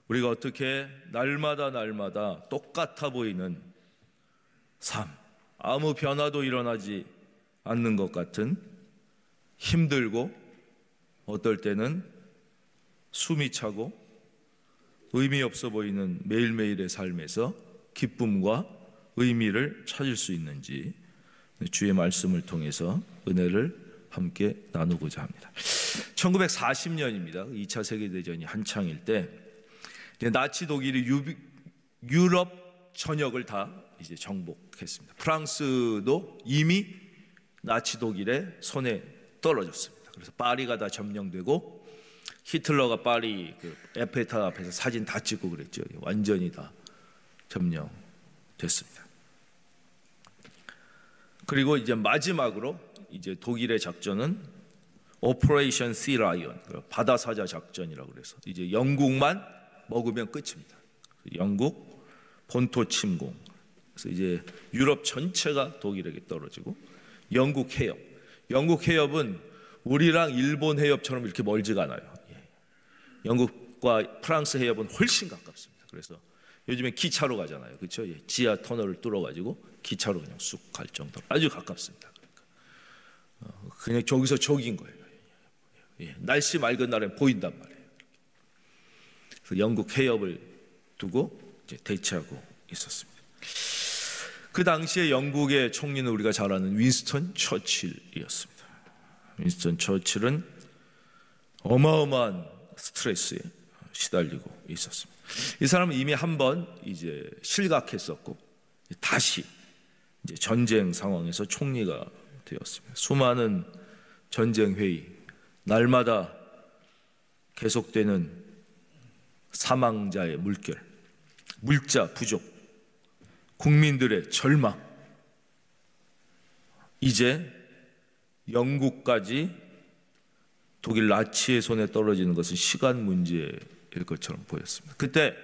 우리가 어떻게 날마다 똑같아 보이는 삶, 아무 변화도 일어나지 않는 것 같은 힘들고 어떨 때는 숨이 차고 의미 없어 보이는 매일매일의 삶에서 기쁨과 의미를 찾을 수 있는지 주의 말씀을 통해서 은혜를 함께 나누고자 합니다. 1940년입니다. 2차 세계대전이 한창일 때 나치 독일이 유럽 전역을 다 이제 정복했습니다. 프랑스도 이미 나치 독일의 손에 떨어졌습니다. 그래서 파리가 다 점령되고 히틀러가 파리 그 에펠탑 앞에서 사진 다 찍고 그랬죠. 완전히 다 점령됐습니다. 그리고 이제 마지막으로 이제 독일의 작전은 오퍼레이션 시 라이언, 바다 사자 작전이라고 그래서 이제 영국만 먹으면 끝입니다. 영국 본토 침공. 그래서 이제 유럽 전체가 독일에게 떨어지고 영국 해협. 영국 해협은 우리랑 일본 해협처럼 이렇게 멀지가 않아요. 영국과 프랑스 해협은 훨씬 가깝습니다. 그래서 요즘에 기차로 가잖아요. 그렇죠? 지하 터널을 뚫어가지고 기차로 그냥 쑥 갈 정도로 아주 가깝습니다. 그냥 저기서 저기인 거예요. 날씨 맑은 날에 보인단 말이에요. 그래서 영국 해협을 두고 이제 대치하고 있었습니다. 그 당시에 영국의 총리는 우리가 잘 아는 윈스턴 처칠이었습니다. 윈스턴 처칠은 어마어마한 스트레스에 시달리고 있었습니다. 이 사람은 이미 한번 이제 실각했었고 다시 이제 전쟁 상황에서 총리가 되었습니다. 수많은 전쟁 회의, 날마다 계속되는 사망자의 물결, 물자 부족, 국민들의 절망. 이제 영국까지 독일 나치의 손에 떨어지는 것은 시간 문제일 것처럼 보였습니다. 그때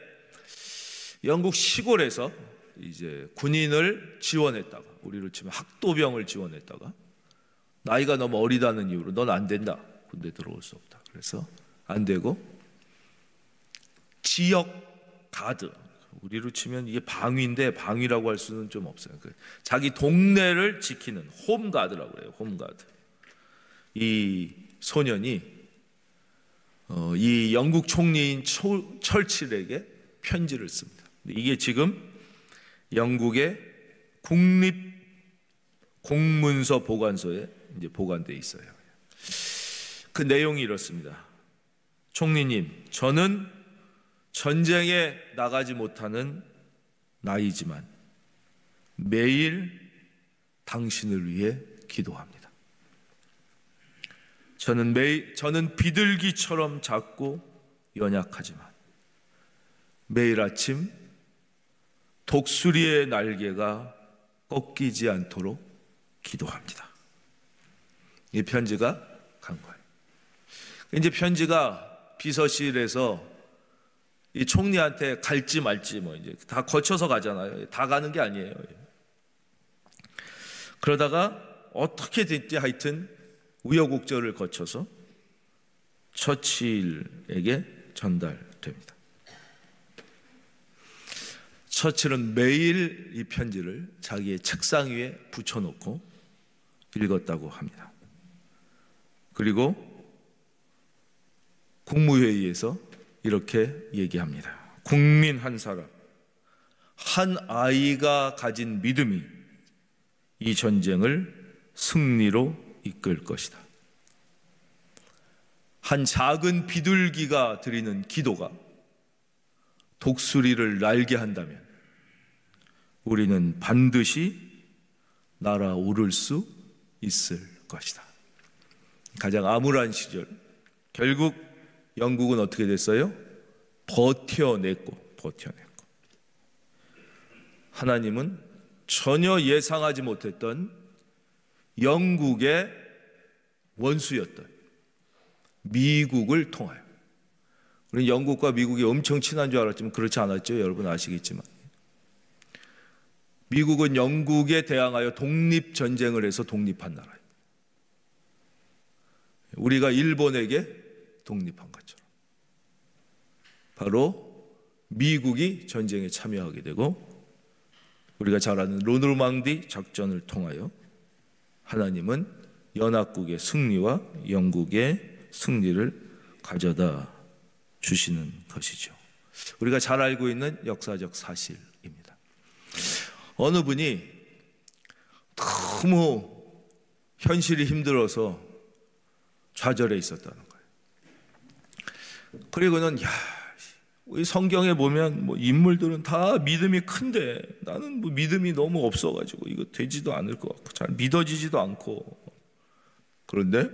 영국 시골에서 이제 군인을 지원했다가, 우리로 치면 학도병을 지원했다가 나이가 너무 어리다는 이유로 넌 안 된다, 군대 들어올 수 없다. 그래서 안 되고 지역 가드, 우리로 치면 이게 방위인데 방위라고 할 수는 좀 없어요. 자기 동네를 지키는 홈가드라고 해요. 홈가드. 이 소년이 이 영국 총리인 철칠에게 편지를 씁니다. 이게 지금 영국의 국립 공문서 보관소에 이제 보관되어 있어요. 그 내용이 이렇습니다. 총리님, 저는 전쟁에 나가지 못하는 나이지만 매일 당신을 위해 기도합니다. 저는 비둘기처럼 작고 연약하지만 매일 아침 독수리의 날개가 꺾이지 않도록 기도합니다. 이 편지가 간 거예요. 이제 편지가 비서실에서 이 총리한테 갈지 말지 뭐 이제 다 거쳐서 가잖아요. 다 가는 게 아니에요. 그러다가 어떻게 됐지 하여튼 우여곡절을 거쳐서 처칠에게 전달됩니다. 처칠은 매일 이 편지를 자기의 책상 위에 붙여놓고 읽었다고 합니다. 그리고 국무회의에서 이렇게 얘기합니다. 국민 한 사람, 한 아이가 가진 믿음이 이 전쟁을 승리로 이끌 것이다. 한 작은 비둘기가 드리는 기도가 독수리를 날게 한다면 우리는 반드시 날아오를 수 있을 것이다. 가장 암울한 시절, 결국 영국은 어떻게 됐어요? 버텨냈고 하나님은 전혀 예상하지 못했던 영국의 원수였던 미국을 통하여, 우리는 영국과 미국이 엄청 친한 줄 알았지만 그렇지 않았죠. 여러분 아시겠지만 미국은 영국에 대항하여 독립전쟁을 해서 독립한 나라예요. 우리가 일본에게 독립한 것처럼 바로 미국이 전쟁에 참여하게 되고, 우리가 잘 아는 노르망디 작전을 통하여 하나님은 연합국의 승리와 영국의 승리를 가져다 주시는 것이죠. 우리가 잘 알고 있는 역사적 사실입니다. 어느 분이 너무 현실이 힘들어서 좌절해 있었다는 거예요. 그리고는 우리 성경에 보면 인물들은 다 믿음이 큰데 나는 믿음이 너무 없어가지고 이거 되지도 않을 것 같고 잘 믿어지지도 않고. 그런데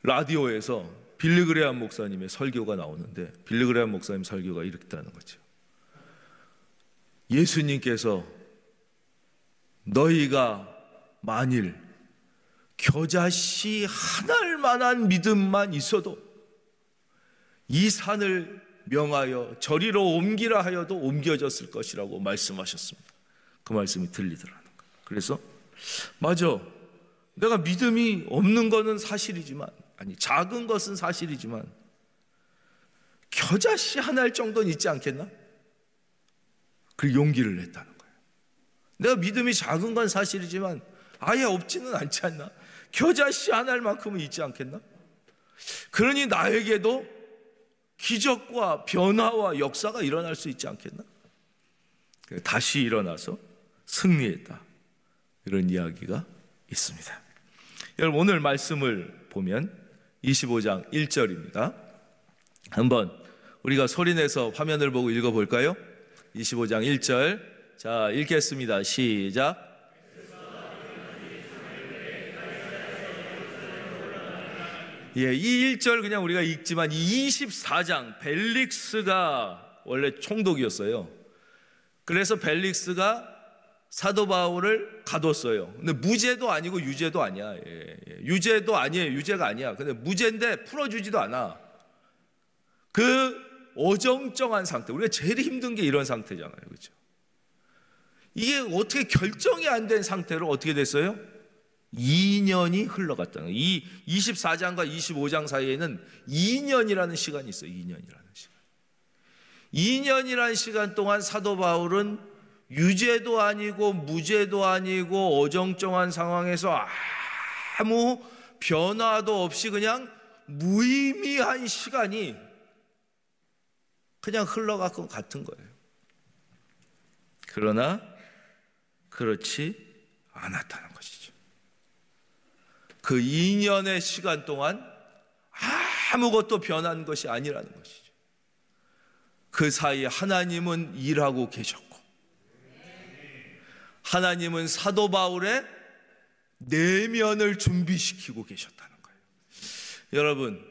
라디오에서 빌리 그레이엄 목사님의 설교가 나오는데, 빌리 그레이엄 목사님 설교가 이렇다는 거죠. 예수님께서 너희가 만일 겨자씨 하나일 만한 믿음만 있어도 이 산을 명하여 저리로 옮기라 하여도 옮겨졌을 것이라고 말씀하셨습니다. 그 말씀이 들리더라는 거예요. 그래서 맞아, 내가 믿음이 없는 것은 사실이지만, 아니 작은 것은 사실이지만 겨자씨 하나일 정도는 있지 않겠나? 그 용기를 냈다는 거예요. 내가 믿음이 작은 건 사실이지만 아예 없지는 않지 않나? 겨자씨 하나일 만큼은 있지 않겠나? 그러니 나에게도 기적과 변화와 역사가 일어날 수 있지 않겠나? 다시 일어나서 승리했다, 이런 이야기가 있습니다. 여러분, 오늘 말씀을 보면 25장 1절입니다. 한번 우리가 소리내서 화면을 보고 읽어볼까요? 25장 1절, 자 읽겠습니다. 시작. 예, 이 1절 그냥 우리가 읽지만 이 24장, 벨릭스가 원래 총독이었어요. 그래서 벨릭스가 사도 바울을 가뒀어요. 근데 무죄도 아니고 유죄도 아니야. 유죄도 아니에요. 유죄가 아니야. 근데 무죄인데 풀어주지도 않아. 그 어정쩡한 상태. 우리가 제일 힘든 게 이런 상태잖아요. 그렇죠? 이게 어떻게 결정이 안 된 상태로 어떻게 됐어요? 2년이 흘러갔다는 거예요. 이 24장과 25장 사이에는 2년이라는 시간이 있어요. 2년이라는 시간. 2년이라는 시간 동안 사도 바울은 유죄도 아니고 무죄도 아니고 어정쩡한 상황에서 아무 변화도 없이 그냥 무의미한 시간이 그냥 흘러갈 것 같은 거예요. 그러나 그렇지 않았다는 것이죠. 그 2년의 시간 동안 아무것도 변한 것이 아니라는 것이죠. 그 사이에 하나님은 일하고 계셨고, 하나님은 사도 바울의 내면을 준비시키고 계셨다는 거예요. 여러분,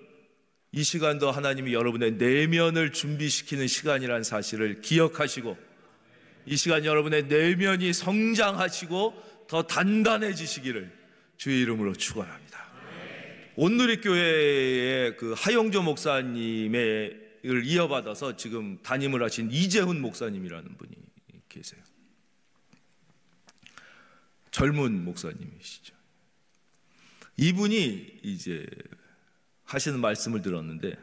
이 시간도 하나님이 여러분의 내면을 준비시키는 시간이라는 사실을 기억하시고, 이 시간 여러분의 내면이 성장하시고 더 단단해지시기를 주의 이름으로 축원합니다. 온누리교회의 그 하용조 목사님을 이어받아서 지금 담임을 하신 이재훈 목사님이라는 분이 계세요. 젊은 목사님이시죠. 이분이 이제 하시는 말씀을 들었는데,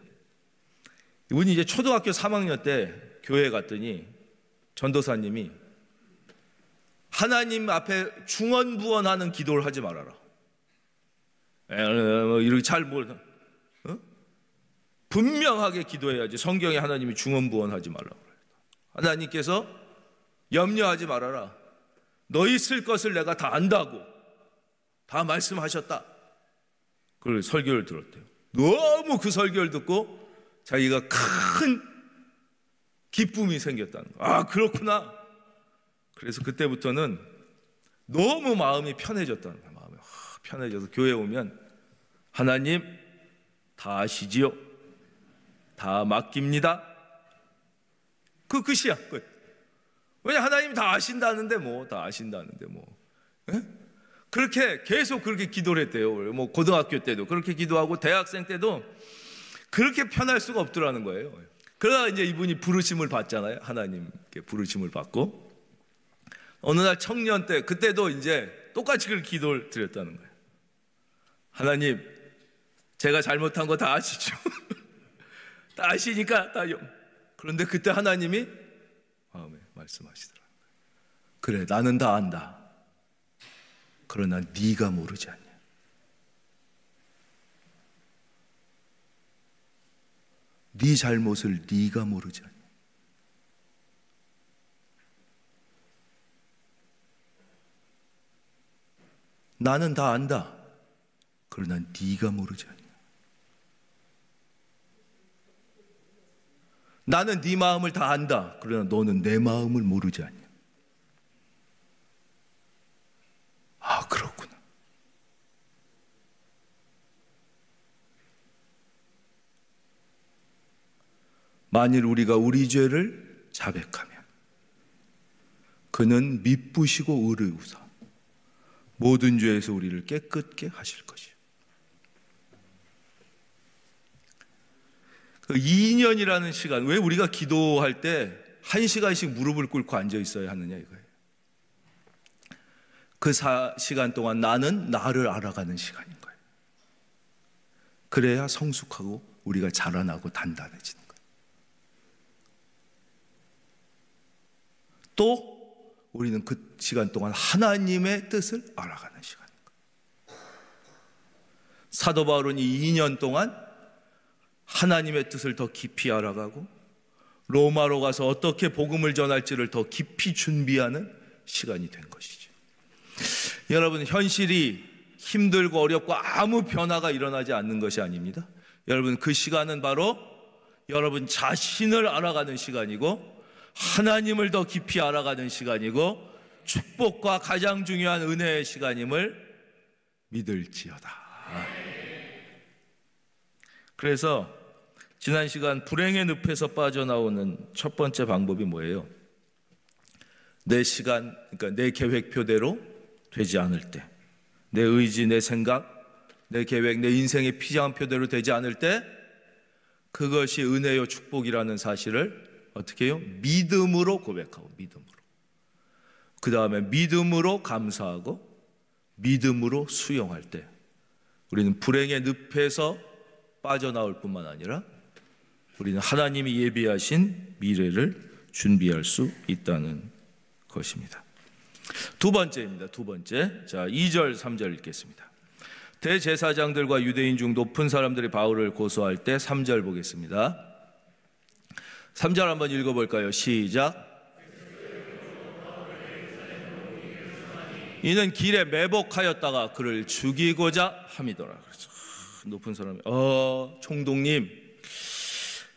이분이 이제 초등학교 3학년 때 교회에 갔더니 전도사님이 하나님 앞에 중언부언하는 기도를 하지 말아라. 이렇게 잘 몰라. 분명하게 기도해야지. 성경에 하나님이 중언부언하지 말라고 그래요. 하나님께서 염려하지 말아라. 너희 쓸 것을 내가 다 안다고 다 말씀하셨다. 그걸 설교를 들었대요. 너무 그 설교를 듣고 자기가 큰 기쁨이 생겼다는 거예요. 아, 그렇구나. 그래서 그때부터는 너무 마음이 편해졌다는 거예요. 마음이 편해져서 교회에 오면 하나님 다 아시지요? 다 맡깁니다. 그 끝이야, 끝. 왜냐, 하나님 다 아신다는데 다 아신다는데 예? 그렇게 계속 그렇게 기도를 했대요. 고등학교 때도 그렇게 기도하고 대학생 때도 그렇게 편할 수가 없더라는 거예요. 그러다 이제 이분이 부르심을 받잖아요. 하나님께 부르심을 받고 어느 날 청년 때, 그때도 이제 똑같이 그렇게 기도를 드렸다는 거예요. 하나님, 제가 잘못한 거 다 아시죠? 다 아시니까 그런데 그때 하나님이 마음에 말씀하시더라. 그래, 나는 다 안다. 그러나 네가 모르지 않냐. 네 잘못을 네가 모르지 않냐. 나는 다 안다. 그러나 네가 모르지 않냐. 나는 네 마음을 다 안다. 그러나 너는 내 마음을 모르지 않냐. 아, 그렇구나. 만일 우리가 우리 죄를 자백하면 그는 미쁘시고 의로우사 모든 죄에서 우리를 깨끗게 하실 것이요. 그 2년이라는 시간, 왜 우리가 기도할 때 1시간씩 무릎을 꿇고 앉아 있어야 하느냐 이거예요. 그 시간 동안 나는 나를 알아가는 시간인 거예요. 그래야 성숙하고 우리가 자라나고 단단해지는 거예요. 또 우리는 그 시간 동안 하나님의 뜻을 알아가는 시간인 거예요. 사도 바울은 이 2년 동안 하나님의 뜻을 더 깊이 알아가고 로마로 가서 어떻게 복음을 전할지를 더 깊이 준비하는 시간이 된 것이죠. 여러분, 현실이 힘들고 어렵고 아무 변화가 일어나지 않는 것이 아닙니다. 여러분, 그 시간은 바로 여러분 자신을 알아가는 시간이고 하나님을 더 깊이 알아가는 시간이고 축복과 가장 중요한 은혜의 시간임을 믿을지어다. 그래서 지난 시간 불행의 늪에서 빠져나오는 첫 번째 방법이 뭐예요? 내 시간, 그러니까 내 계획표대로 되지 않을 때, 내 의지, 내 생각, 내 계획, 내 인생의 피자한 표대로 되지 않을 때 그것이 은혜요 축복이라는 사실을 어떻게 해요? 믿음으로 고백하고 믿음으로. 그 다음에 믿음으로 감사하고 믿음으로 수용할 때 우리는 불행의 늪에서 빠져나올 뿐만 아니라 우리는 하나님이 예비하신 미래를 준비할 수 있다는 것입니다. 두 번째입니다. 두 번째. 자, 2절 3절 읽겠습니다. 대제사장들과 유대인 중 높은 사람들이 바울을 고소할 때 3절 보겠습니다. 3절 한번 읽어볼까요? 시작. 이는 길에 매복하였다가 그를 죽이고자 함이더라. 그렇죠. 높은 사람이 총독님,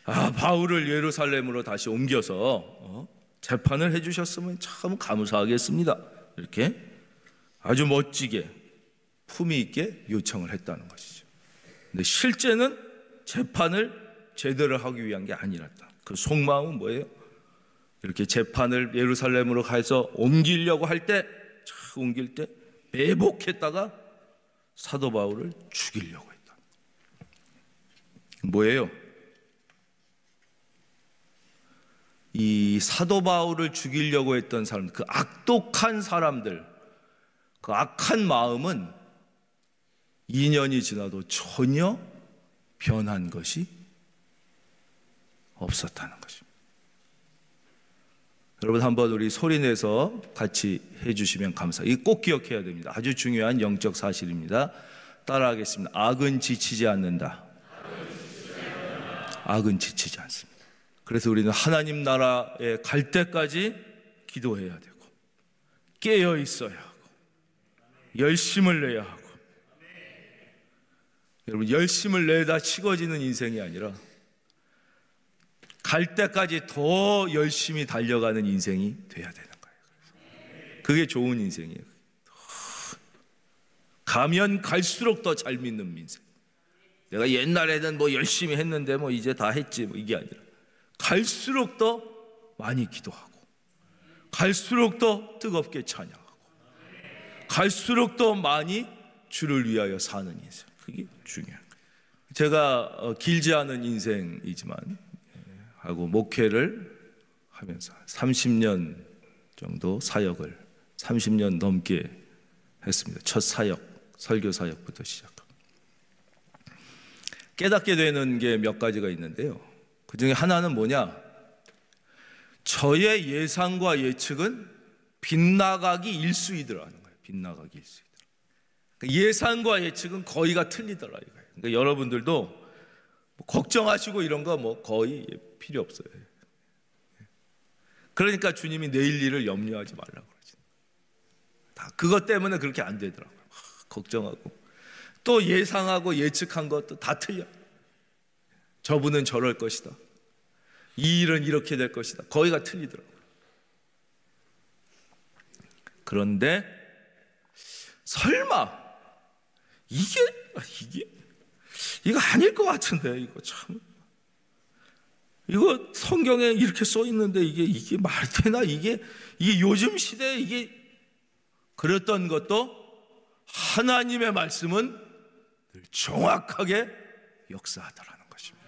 바울을 예루살렘으로 다시 옮겨서 재판을 해주셨으면 참 감사하겠습니다. 이렇게 아주 멋지게 품위 있게 요청을 했다는 것이죠. 근데 실제는 재판을 제대로 하기 위한 게 아니었다. 그 속마음은 뭐예요? 이렇게 재판을 예루살렘으로 가서 옮기려고 할 때, 옮길 때 매복했다가 사도 바울을 죽이려고 했다. 뭐예요? 이 사도 바울을 죽이려고 했던 사람, 그 악독한 사람들, 그 악한 마음은 2년이 지나도 전혀 변한 것이 없었다는 것입니다. 여러분, 한번 우리 소리내서 같이 해주시면 감사해요. 이거 꼭 기억해야 됩니다. 아주 중요한 영적 사실입니다. 따라하겠습니다. 악은 지치지 않는다. 악은 지치지 않습니다. 그래서 우리는 하나님 나라에 갈 때까지 기도해야 되고 깨어 있어야 하고 열심을 내야 하고. 여러분, 열심을 내다 치거지는 인생이 아니라 갈 때까지 더 열심히 달려가는 인생이 돼야 되는 거예요. 그게 좋은 인생이에요. 가면 갈수록 더 잘 믿는 인생. 내가 옛날에는 뭐 열심히 했는데 뭐 이제 다 했지, 뭐 이게 아니라 갈수록 더 많이 기도하고 갈수록 더 뜨겁게 찬양하고 갈수록 더 많이 주를 위하여 사는 인생. 그게 중요한 거예요. 제가 길지 않은 인생이지만 하고 목회를 하면서 30년 정도 사역을 30년 넘게 했습니다. 첫 사역, 설교 사역부터 시작하고 깨닫게 되는 게 몇 가지가 있는데요. 그 중에 하나는 뭐냐? 저의 예상과 예측은 빗나가기 일수이더라는 거예요. 빗나가기 일수이더라. 그러니까 예상과 예측은 거의가 틀리더라 이거예요. 그러니까 여러분들도 뭐 걱정하시고 이런 거 뭐 거의 필요 없어요. 그러니까 주님이 내일 일을 염려하지 말라고 그러지. 다 그것 때문에 그렇게 안 되더라고요. 걱정하고 또 예상하고 예측한 것도 다 틀려. 저분은 저럴 것이다. 이 일은 이렇게 될 것이다. 거의가 틀리더라고요. 그런데 설마 이거 아닐 것 같은데 이거 참 이거 성경에 이렇게 써 있는데 이게 말이 되나 이게 요즘 시대에 이게 그랬던 것도 하나님의 말씀은 늘 정확하게 역사하더라는 것입니다.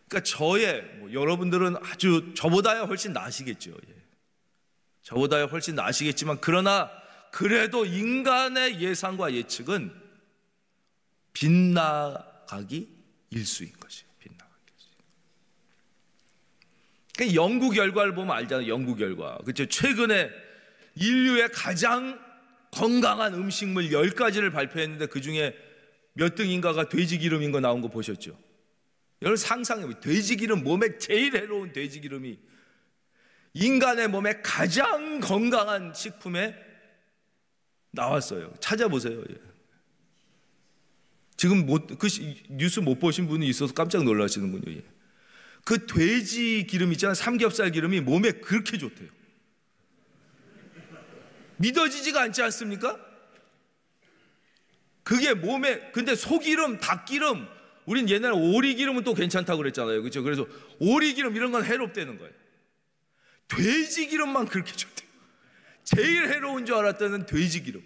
그러니까 여러분들은 아주 저보다야 훨씬 나으시겠죠. 저보다야 훨씬 나으시겠지만 그러나 그래도 인간의 예상과 예측은 빗나가기 일수인 것이에요. 빗나가기 일수. 그러니까 연구 결과를 보면 알잖아요. 연구 결과. 그렇죠? 최근에 인류의 가장 건강한 음식물 10가지를 발표했는데 그중에 몇 등인가가 돼지기름인 거 나온 거 보셨죠? 여러분 상상해보세요. 돼지기름, 몸에 제일 해로운 돼지기름이 인간의 몸에 가장 건강한 식품에 나왔어요. 찾아보세요. 지금 그 뉴스 못 보신 분이 있어서 깜짝 놀라시는군요. 그 돼지 기름 있잖아요. 삼겹살 기름이 몸에 그렇게 좋대요. 믿어지지가 않지 않습니까? 그게 몸에, 근데 소기름, 닭기름, 우린 옛날에 오리기름은 또 괜찮다고 그랬잖아요. 그렇죠? 그래서 오리기름 이런 건 해롭다는 거예요. 돼지기름만 그렇게 좋대요. 제일 해로운 줄 알았다는 돼지기름.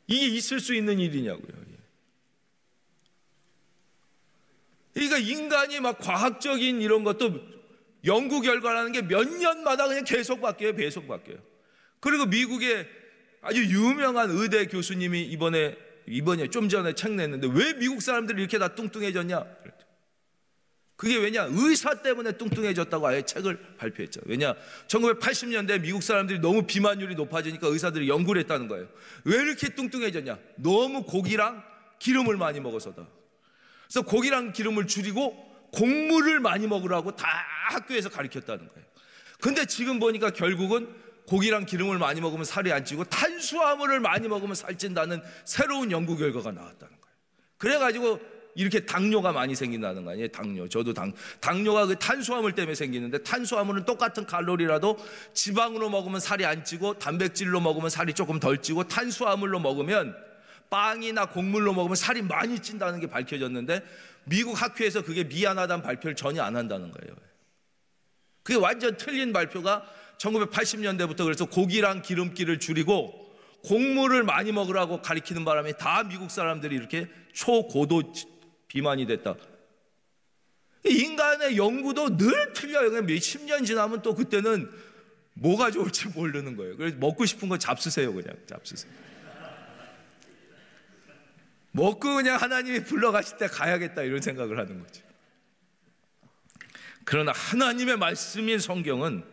이게 있을 수 있는 일이냐고요. 그러니까 인간이 막 과학적인 이런 것도 연구 결과라는 게 몇 년마다 그냥 계속 바뀌어요. 계속 바뀌어요. 그리고 미국의 아주 유명한 의대 교수님이 이번에 좀 전에 책 냈는데 왜 미국 사람들이 이렇게 다 뚱뚱해졌냐? 그게 왜냐? 의사 때문에 뚱뚱해졌다고 아예 책을 발표했죠. 왜냐? 1980년대 미국 사람들이 너무 비만율이 높아지니까 의사들이 연구를 했다는 거예요. 왜 이렇게 뚱뚱해졌냐? 너무 고기랑 기름을 많이 먹어서다. 그래서 고기랑 기름을 줄이고 곡물을 많이 먹으라고 다 학교에서 가르쳤다는 거예요. 근데 지금 보니까 결국은 고기랑 기름을 많이 먹으면 살이 안 찌고 탄수화물을 많이 먹으면 살찐다는 새로운 연구 결과가 나왔다는 거예요. 그래가지고 이렇게 당뇨가 많이 생긴다는 거 아니에요? 당뇨. 저도 당뇨가 그 탄수화물 때문에 생기는데 탄수화물은 똑같은 칼로리라도 지방으로 먹으면 살이 안 찌고 단백질로 먹으면 살이 조금 덜 찌고 탄수화물로 먹으면 빵이나 곡물로 먹으면 살이 많이 찐다는 게 밝혀졌는데 미국 학회에서 그게 미안하다는 발표를 전혀 안 한다는 거예요. 그게 완전 틀린 발표가 1980년대부터 그래서 고기랑 기름기를 줄이고 곡물을 많이 먹으라고 가리키는 바람에 다 미국 사람들이 이렇게 초고도 비만이 됐다. 인간의 연구도 늘 틀려요. 그냥 몇십 년 지나면 또 그때는 뭐가 좋을지 모르는 거예요. 그래서 먹고 싶은 거 잡수세요. 그냥 잡수세요. 먹고 그냥 하나님이 불러가실 때 가야겠다 이런 생각을 하는 거죠. 그러나 하나님의 말씀인 성경은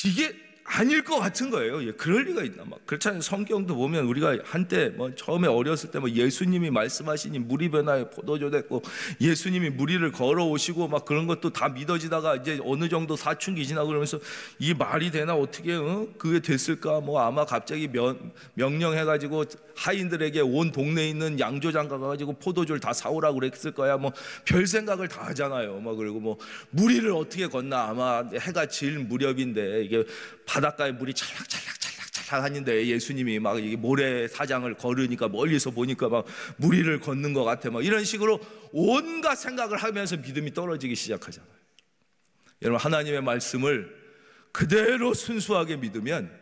이게 아닐 것 같은 거예요. 그럴 리가 있나? 막 그렇잖아요. 성경도 보면 우리가 한때 처음에 어렸을 때 예수님이 말씀하시니 물이 변화에 포도주 됐고 예수님이 무리를 걸어오시고 막 그런 것도 다 믿어지다가 이제 어느 정도 사춘기 지나고 그러면서 이게 말이 되나 어떻게 그게 됐을까? 아마 갑자기 명령해가지고 하인들에게 온 동네에 있는 양조장 가가지고 포도주를 다 사오라고 그랬을 거야. 별 생각을 다 하잖아요. 그리고 무리를 어떻게 건나? 아마 해가 질 무렵인데 이게 바닷가에 물이 찰락찰락 하는데 예수님이 막 이게 모래사장을 걸으니까 멀리서 보니까 막 무리를 걷는 것 같아. 이런 식으로 온갖 생각을 하면서 믿음이 떨어지기 시작하잖아요. 여러분 하나님의 말씀을 그대로 순수하게 믿으면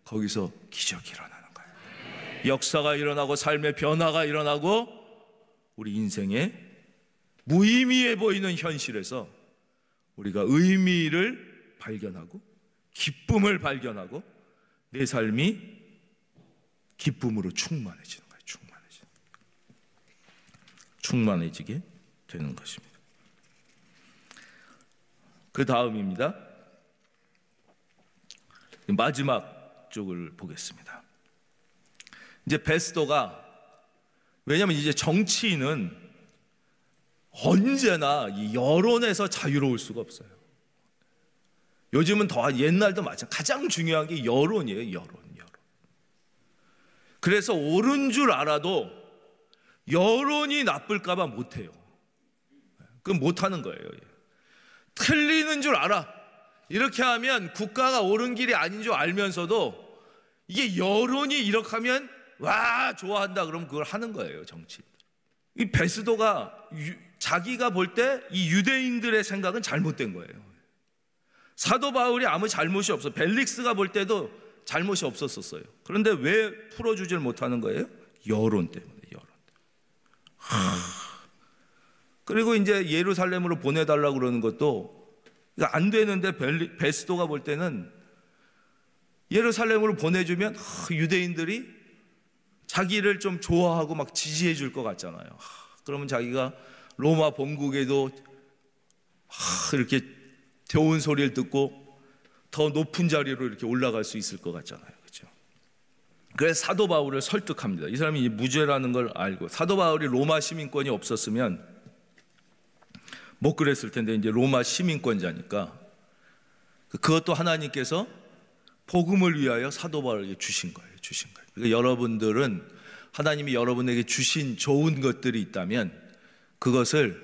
거기서 기적이 일어나는 거예요. 역사가 일어나고 삶의 변화가 일어나고 우리 인생의 무의미해 보이는 현실에서 우리가 의미를 발견하고 기쁨을 발견하고 내 삶이 기쁨으로 충만해지는 거예요. 충만해지는 거예요. 충만해지게 되는 것입니다. 그 다음입니다. 마지막 쪽을 보겠습니다. 이제 베스도가, 왜냐하면 이제 정치인은 언제나 이 여론에서 자유로울 수가 없어요. 요즘은 더, 옛날도 마찬가지. 가장 중요한 게 여론이에요. 여론. 그래서 옳은 줄 알아도 여론이 나쁠까 봐 못해요. 그건 못하는 거예요. 틀리는 줄 알아. 이렇게 하면 국가가 옳은 길이 아닌 줄 알면서도 이게 여론이 이렇게 하면 와 좋아한다 그러면 그걸 하는 거예요. 정치. 이 베스도가 자기가 볼 때 이 유대인들의 생각은 잘못된 거예요. 사도 바울이 아무 잘못이 없어. 벨릭스가 볼 때도 잘못이 없었어요. 그런데 왜 풀어주질 못하는 거예요? 여론 때문에. 그리고 이제 예루살렘으로 보내달라고 그러는 것도 안 되는데, 베스도가 볼 때는 예루살렘으로 보내주면 유대인들이 자기를 좀 좋아하고 막 지지해 줄 것 같잖아요. 그러면 자기가 로마 본국에도 이렇게 좋은 소리를 듣고 더 높은 자리로 이렇게 올라갈 수 있을 것 같잖아요. 그렇죠? 그래서 사도 바울을 설득합니다. 이 사람이 무죄라는 걸 알고, 사도 바울이 로마 시민권이 없었으면 못 그랬을 텐데 이제 로마 시민권자니까 그것도 하나님께서 복음을 위하여 사도 바울에게 주신 거예요. 그러니까 여러분들은 하나님이 여러분에게 주신 좋은 것들이 있다면 그것을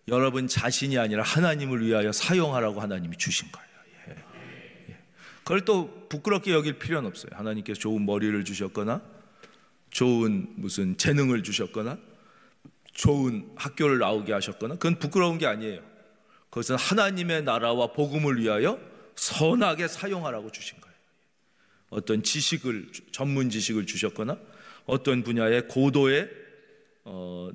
여러분 자신이 아니라 하나님을 위하여 사용하라고 하나님이 주신 거예요. 그걸 또 부끄럽게 여길 필요는 없어요. 하나님께서 좋은 머리를 주셨거나 좋은 무슨 재능을 주셨거나 좋은 학교를 나오게 하셨거나 그건 부끄러운 게 아니에요. 그것은 하나님의 나라와 복음을 위하여 선하게 사용하라고 주신 거예요. 어떤 지식을, 전문 지식을 주셨거나 어떤 분야의 고도의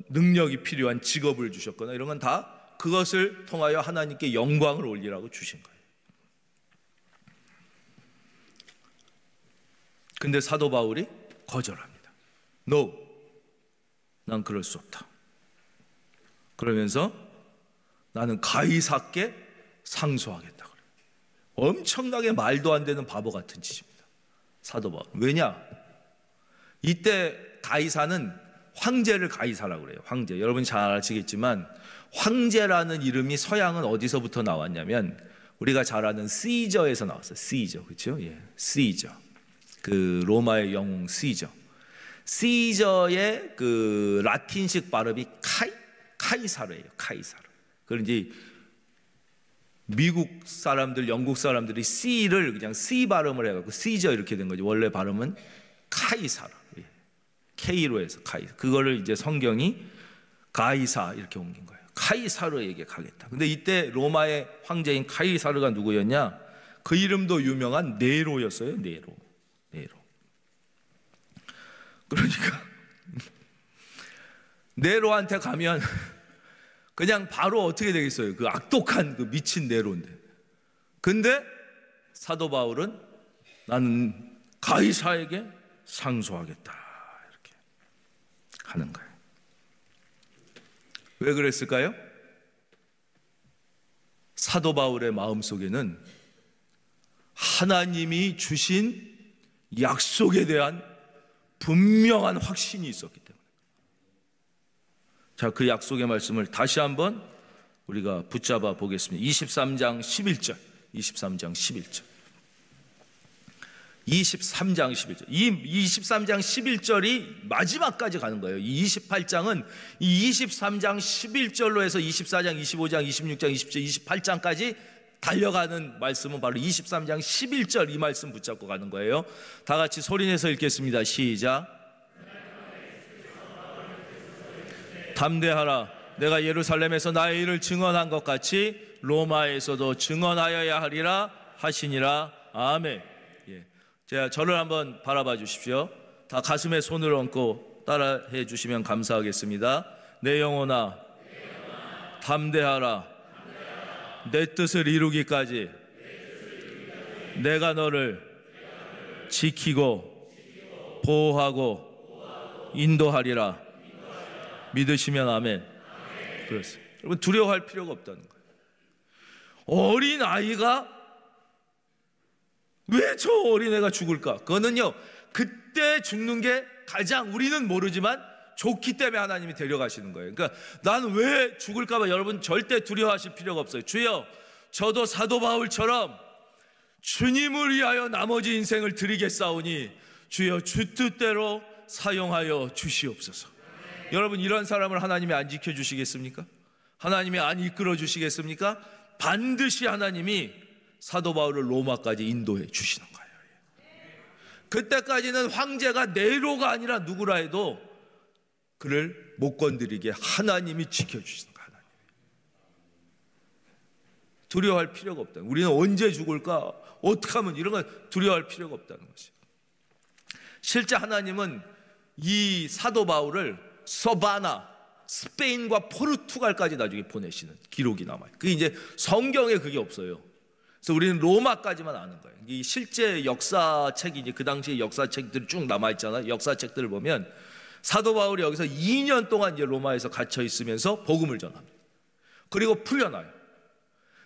능력이 필요한 직업을 주셨거나 이런 건 다 그것을 통하여 하나님께 영광을 올리라고 주신 거예요. 근데 사도 바울이 거절합니다. No, 난 그럴 수 없다. 그러면서 나는 가이사께 상소하겠다 그래요. 엄청나게 말도 안 되는 바보 같은 짓입니다. 사도 바울. 왜냐? 이때 가이사는 황제를 가이사라고 그래요. 황제. 여러분 잘 아시겠지만 황제라는 이름이 서양은 어디서부터 나왔냐면 우리가 잘 아는 시저에서 나왔어요. 시저. 그렇죠? 예. 시저. 그 로마의 영웅 시저. 시저의 그 라틴식 발음이 카이사르예요. 카이사르. 그걸 이제 미국 사람들, 영국 사람들이 C를 그냥 C 발음을 해갖고 시저 이렇게 된 거죠. 원래 발음은 카이사르. K로 해서 카이사. 그거를 이제 성경이 가이사 이렇게 옮긴 거예요. 카이사르에게 가겠다. 근데 이때 로마의 황제인 카이사르가 누구였냐? 그 이름도 유명한 네로였어요. 네로. 그러니까 네로한테 가면 그냥 바로 어떻게 되겠어요? 그 악독한 그 미친 네로인데. 근데 사도 바울은 나는 가이사에게 상소하겠다 이렇게 하는 거예요. 왜 그랬을까요? 사도 바울의 마음속에는 하나님이 주신 약속에 대한 분명한 확신이 있었기 때문에. 자, 그 약속의 말씀을 다시 한번 우리가 붙잡아 보겠습니다. 23장 11절. 이 23장 11절이 마지막까지 가는 거예요. 이 28장은 이 23장 11절로 해서 24장, 25장, 26장, 27장, 28장까지 달려가는 말씀은 바로 23장 11절 이 말씀 붙잡고 가는 거예요. 다 같이 소리내서 읽겠습니다. 시작. 담대하라. 내가 예루살렘에서 나의 일을 증언한 것 같이 로마에서도 증언하여야 하리라 하시니라. 아멘. 예. 제가 저를 한번 바라봐 주십시오. 다 가슴에 손을 얹고 따라해 주시면 감사하겠습니다. 내 영혼아, 담대하라. 내 뜻을 이루기까지 내가 너를 지키고 보호하고 인도하리라. 믿으시면 아멘. 그렇습니다. 여러분, 두려워할 필요가 없다는 거예요. 어린 아이가 왜 저 어린애가 죽을까? 그거는요, 그때 죽는 게 가장 우리는 모르지만 좋기 때문에 하나님이 데려가시는 거예요. 그러니까 나는 왜 죽을까 봐 여러분 절대 두려워하실 필요가 없어요. 주여, 저도 사도 바울처럼 주님을 위하여 나머지 인생을 드리겠사오니 주여 주 뜻대로 사용하여 주시옵소서. 여러분, 이런 사람을 하나님이 안 지켜주시겠습니까? 하나님이 안 이끌어 주시겠습니까? 반드시 하나님이 사도 바울을 로마까지 인도해 주시는 거예요. 그때까지는 황제가 네로가 아니라 누구라 해도 그를 못 건드리게 하나님이 지켜주시는 거예요. 하나님. 두려워할 필요가 없다. 우리는 언제 죽을까? 어떻게 하면, 이런 건 두려워할 필요가 없다는 것이. 실제 하나님은 이 사도 바울을 서바나, 스페인과 포르투갈까지 나중에 보내시는 기록이 남아요. 그게 이제 성경에 그게 없어요. 그래서 우리는 로마까지만 아는 거예요. 이 실제 역사책이 이제 그 당시에 역사책들이 쭉 남아 있잖아요. 역사책들을 보면 사도 바울이 여기서 2년 동안 이제 로마에서 갇혀 있으면서 복음을 전합니다. 그리고 풀려나요.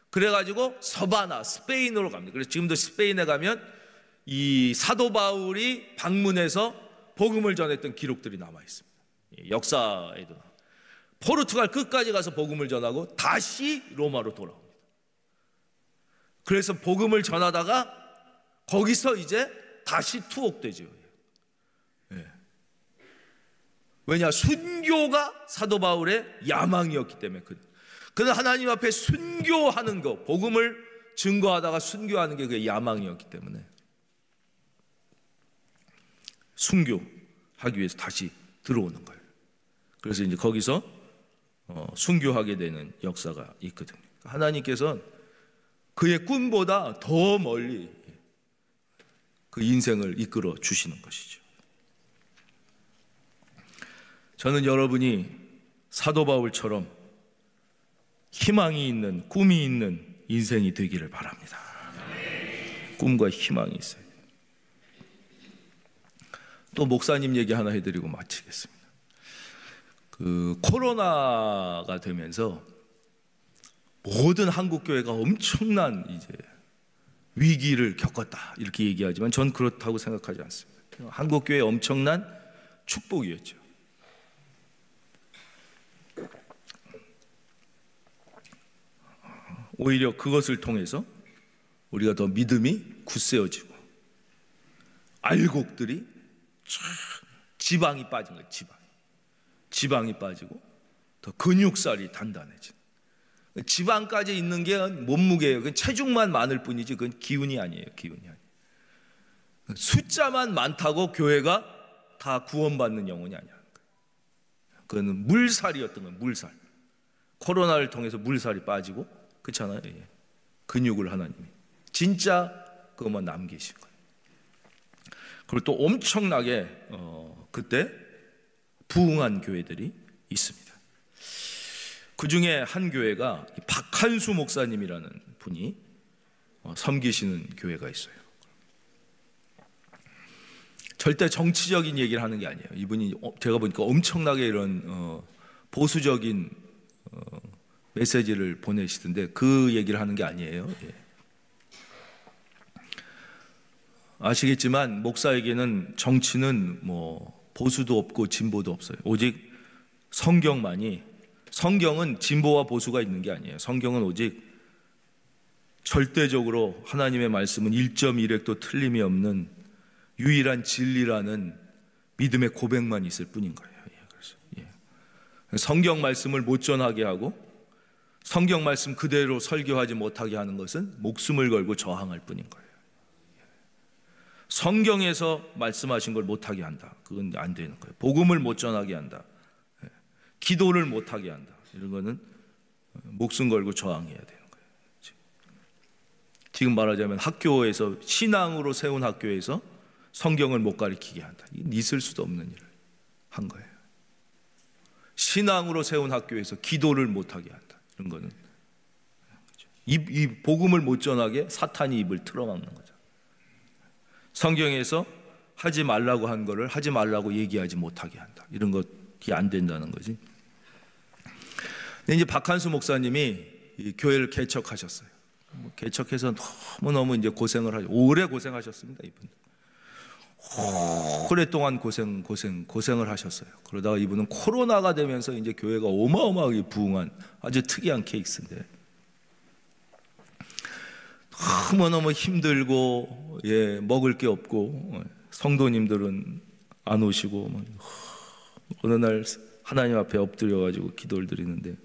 그래가지고 서바나, 스페인으로 갑니다. 그래서 지금도 스페인에 가면 이 사도 바울이 방문해서 복음을 전했던 기록들이 남아 있습니다. 역사에도. 포르투갈 끝까지 가서 복음을 전하고 다시 로마로 돌아옵니다. 그래서 복음을 전하다가 거기서 이제 다시 투옥되죠. 예. 왜냐? 순교가 사도 바울의 야망이었기 때문에. 그는 하나님 앞에 순교하는 거, 복음을 증거하다가 순교하는 게 그의 야망이었기 때문에 순교하기 위해서 다시 들어오는 거예요. 그래서 이제 거기서 순교하게 되는 역사가 있거든요. 하나님께서는 그의 꿈보다 더 멀리 그 인생을 이끌어 주시는 것이죠. 저는 여러분이 사도 바울처럼 희망이 있는, 꿈이 있는 인생이 되기를 바랍니다. 꿈과 희망이 있어요. 또 목사님 얘기 하나 해드리고 마치겠습니다. 그 코로나가 되면서 모든 한국 교회가 엄청난 이제 위기를 겪었다 이렇게 얘기하지만 전 그렇다고 생각하지 않습니다. 한국 교회의 엄청난 축복이었죠. 오히려 그것을 통해서 우리가 더 믿음이 굳세어지고 알곡들이 지방이 빠진 거예요. 지방이 빠지고 더 근육살이 단단해진. 지방까지 있는 게 몸무게예요. 그건 체중만 많을 뿐이지 그건 기운이 아니에요. 기운이 아니에요. 숫자만 많다고 교회가 다 구원받는 영혼이 아니야. 그건 물살이었던 거예요. 물살. 코로나를 통해서 물살이 빠지고 그렇잖아요. 예. 근육을 하나님이 진짜 그것만 남기신 거예요. 그리고 또 엄청나게 그때 부흥한 교회들이 있습니다. 그 중에 한 교회가 박한수 목사님이라는 분이 섬기시는 교회가 있어요. 절대 정치적인 얘기를 하는 게 아니에요. 이분이 제가 보니까 엄청나게 이런 보수적인 메시지를 보내시던데 그 얘기를 하는 게 아니에요. 예. 아시겠지만 목사에게는 정치는 뭐 보수도 없고 진보도 없어요. 오직 성경은 진보와 보수가 있는 게 아니에요. 성경은 오직 절대적으로 하나님의 말씀은 1.1획도 틀림이 없는 유일한 진리라는 믿음의 고백만 있을 뿐인 거예요. 성경 말씀을 못 전하게 하고 성경 말씀 그대로 설교하지 못하게 하는 것은 목숨을 걸고 저항할 뿐인 거예요. 성경에서 말씀하신 걸 못하게 한다. 그건 안 되는 거예요. 복음을 못 전하게 한다. 기도를 못하게 한다. 이런 거는 목숨 걸고 저항해야 되는 거예요. 지금 말하자면 학교에서 신앙으로 세운 학교에서 성경을 못 가르치게 한다. 있을 수도 없는 일을 한 거예요. 신앙으로 세운 학교에서 기도를 못하게 한다. 이런 거는 이 복음을 못 전하게 사탄이 입을 틀어막는 거죠. 성경에서 하지 말라고 한 거를 하지 말라고 얘기하지 못하게 한다. 이런 것이 안 된다는 거지. 근데 이제 박한수 목사님이 이 교회를 개척하셨어요. 개척해서 너무너무 이제 고생을 하죠. 오래 고생하셨습니다, 이분. 오랫동안 고생을 하셨어요. 그러다가 이분은 코로나가 되면서 이제 교회가 어마어마하게 부흥한 아주 특이한 케이스인데, 너무너무 힘들고, 예, 먹을 게 없고, 성도님들은 안 오시고, 어느 날 하나님 앞에 엎드려가지고 기도를 드리는데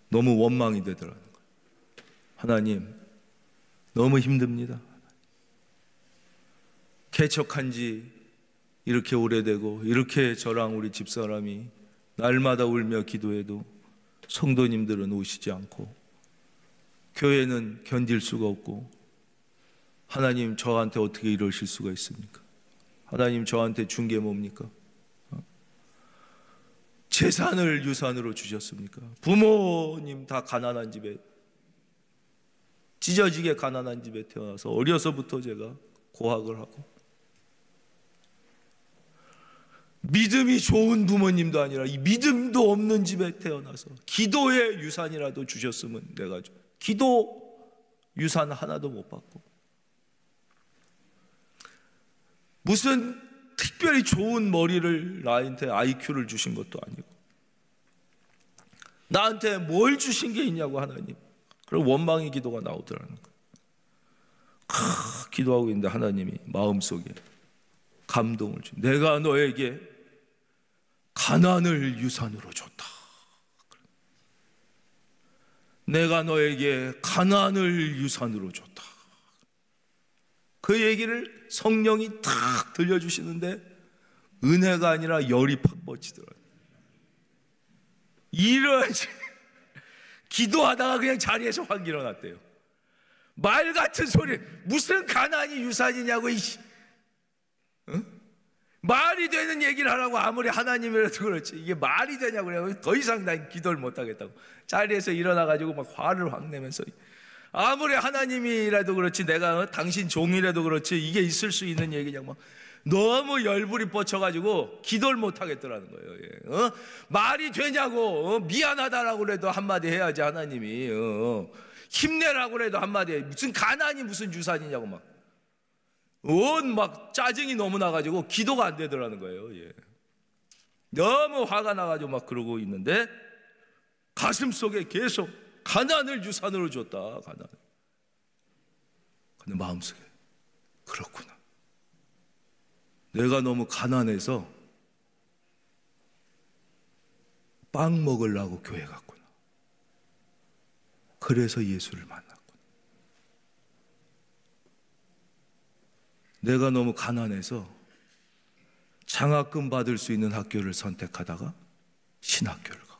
너무 원망이 되더라는 거예요. 하나님, 너무 힘듭니다. 개척한 지 이렇게 오래되고 이렇게 저랑 우리 집사람이 날마다 울며 기도해도 성도님들은 오시지 않고 교회는 견딜 수가 없고, 하나님 저한테 어떻게 이러실 수가 있습니까? 하나님 저한테 준 게 뭡니까? 재산을 유산으로 주셨습니까? 부모님 다 가난한 집에, 찢어지게 가난한 집에 태어나서 어려서부터 제가 고학을 하고, 믿음이 좋은 부모님도 아니라 이 믿음도 없는 집에 태어나서 기도의 유산이라도 주셨으면 내가 기도 유산 하나도 못 받고, 무슨 특별히 좋은 머리를 나한테 IQ를 주신 것도 아니고, 나한테 뭘 주신 게 있냐고 하나님. 그럼 원망의 기도가 나오더라는 거예요. 기도하고 있는데 하나님이 마음속에 감동을 주. 내가 너에게 가난을 유산으로 줬다. 내가 너에게 가난을 유산으로 줬다. 그 얘기를 성령이 탁 들려주시는데 은혜가 아니라 열이 팍 뻗치더라고요. 이런 기도하다가 그냥 자리에서 확 일어났대요. 말 같은 소리, 무슨 가난이 유산이냐고, 응? 말이 되는 얘기를 하라고 아무리 하나님이라도 그렇지, 이게 말이 되냐고 그래요. 더 이상 난 기도를 못 하겠다고 자리에서 일어나가지고 막 화를 확 내면서, 아무리 하나님이라도 그렇지, 내가 당신 종이라도 그렇지, 이게 있을 수 있는 얘기냐고 막 너무 열불이 뻗쳐가지고 기도를 못 하겠더라는 거예요. 예. 말이 되냐고, 미안하다라고 그래도 한마디 해야지 하나님이, 힘내라고 그래도 한마디 해. 무슨 가난이 무슨 유산이냐고 막 짜증이 너무 나가지고 기도가 안 되더라는 거예요. 예. 너무 화가 나가지고 막 그러고 있는데 가슴 속에 계속 가난을 유산으로 줬다, 가난. 근데 마음속에 그렇구나, 내가 너무 가난해서 빵 먹으려고 교회 갔구나. 그래서 예수를 만났구나. 내가 너무 가난해서 장학금 받을 수 있는 학교를 선택하다가 신학교를 갔구나.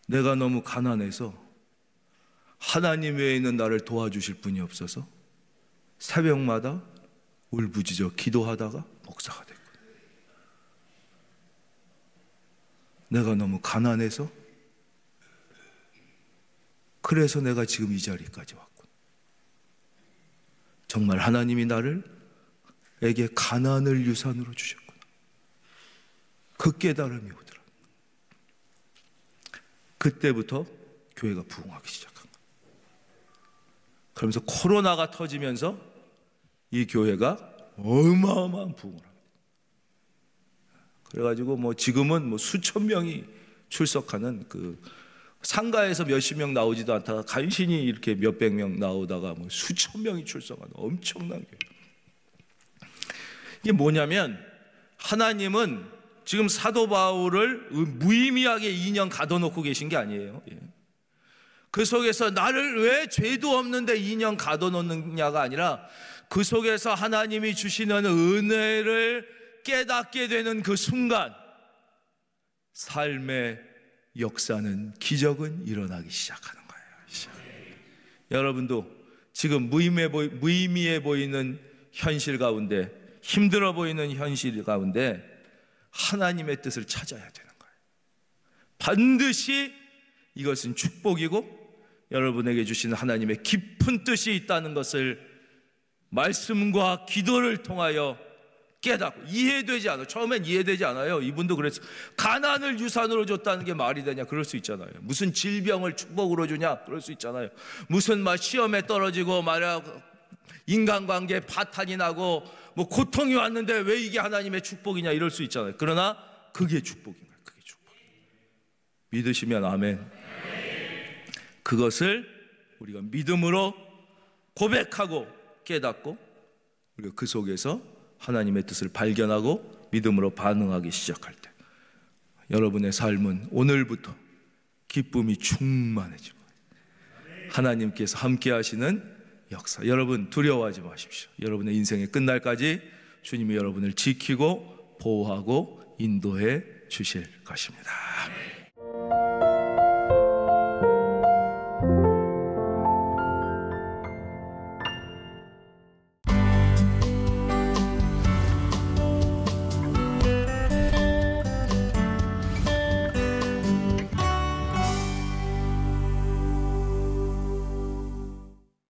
내가 너무 가난해서 하나님 외에는 나를 도와주실 분이 없어서 새벽마다 울부짖어 기도하다가 목사가 됐고, 내가 너무 가난해서 그래서 내가 지금 이 자리까지 왔고, 정말 하나님이 나를에게 가난을 유산으로 주셨구나. 그 깨달음이 오더라. 그때부터 교회가 부흥하기 시작한 거예요. 그러면서 코로나가 터지면서 이 교회가 어마어마한 부흥을 합니다. 그래가지고 지금은 수천 명이 출석하는, 그 상가에서 몇십 명 나오지도 않다가 간신히 이렇게 몇백 명 나오다가 수천 명이 출석하는 엄청난 교회. 이게 뭐냐면, 하나님은 지금 사도 바울을 무의미하게 2년 가둬놓고 계신 게 아니에요. 그 속에서 나를 왜 죄도 없는데 2년 가둬놓느냐가 아니라, 그 속에서 하나님이 주시는 은혜를 깨닫게 되는 그 순간 삶의 역사는, 기적은 일어나기 시작하는 거예요. 여러분도 지금 무의미해 보이는 현실 가운데, 힘들어 보이는 현실 가운데 하나님의 뜻을 찾아야 되는 거예요. 반드시 이것은 축복이고 여러분에게 주시는 하나님의 깊은 뜻이 있다는 것을 말씀과 기도를 통하여 깨닫고 이해되지 않아요. 처음엔 이해되지 않아요. 이분도 그랬어요. 가난을 유산으로 줬다는 게 말이 되냐? 그럴 수 있잖아요. 무슨 질병을 축복으로 주냐? 그럴 수 있잖아요. 무슨 막 시험에 떨어지고 말이야 인간관계에 파탄이 나고 뭐 고통이 왔는데 왜 이게 하나님의 축복이냐? 이럴 수 있잖아요. 그러나 그게 축복인 거예요. 그게 축복. 믿으시면 아멘. 그것을 우리가 믿음으로 고백하고 깨닫고 우리가 그 속에서 하나님의 뜻을 발견하고 믿음으로 반응하기 시작할 때 여러분의 삶은 오늘부터 기쁨이 충만해지고 하나님께서 함께 하시는 역사. 여러분 두려워하지 마십시오. 여러분의 인생의 끝날까지 주님이 여러분을 지키고 보호하고 인도해 주실 것입니다.